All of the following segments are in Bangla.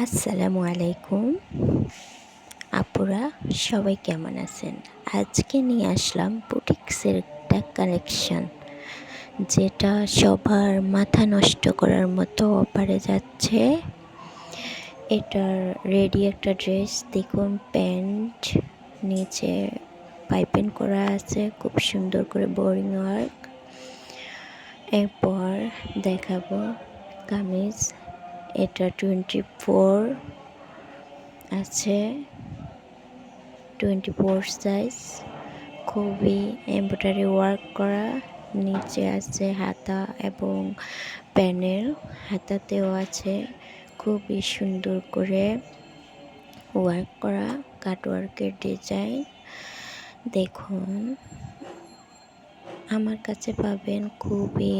আসসালামু আলাইকুম আপুরা, সবাই কেমন আছেন? আজকে নিয়ে আসলাম বুটিক্সের একটা কালেকশন, যেটা সবার মাথা নষ্ট করার মতো অফারে যাচ্ছে। এটার রেডি একটা ড্রেস দেখুন, প্যান্ট নিচে পাইপিং করা আছে, খুব সুন্দর করে বোরিং ওয়ার্ক। এরপর দেখাবো কামিজ, এটা 24 আছে, 24 সাইজ, খুবই এমব্রয়ডারি ওয়ার্ক করা। নিচে আছে হাতা এবং প্যানেল, হাতাতেও আছে খুবই সুন্দর করে ওয়ার্ক করা কাটওয়ার্কের ডিজাইন। দেখুন, আমার কাছে পাবেন খুবই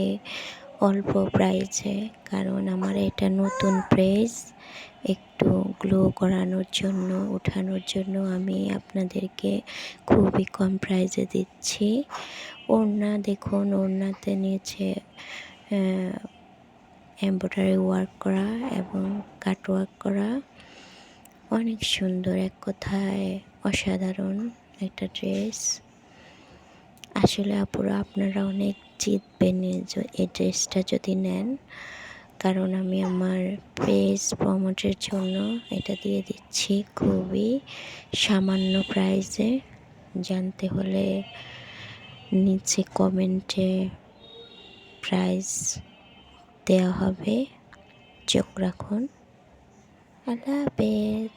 অল্প প্রাইসে, কারণ আমার এটা নতুন প্রেস, একটু গ্লো করানোর জন্য, ওঠানোর জন্য আমি আপনাদেরকে খুবই কম প্রাইসে দিচ্ছি। ওড়না দেখুন, ওড়নাতে নিচে এমব্রয়ডারি ওয়ার্ক করা এবং কাটওয়ার্ক করা, অনেক সুন্দর, এক কথায় অসাধারণ একটা ড্রেস। আসলে আপুরা, আপনারা অনেক জিতবেন এই ড্রেসটা যদি নেন, কারণ আমি আমার পেজ প্রমোটের জন্য এটা দিয়ে দিচ্ছি খুবই সামান্য প্রাইসে। জানতে হলে নিচে কমেন্টে প্রাইস দেওয়া হবে, চোখ রাখুন। আল্লাহ হাফেজ।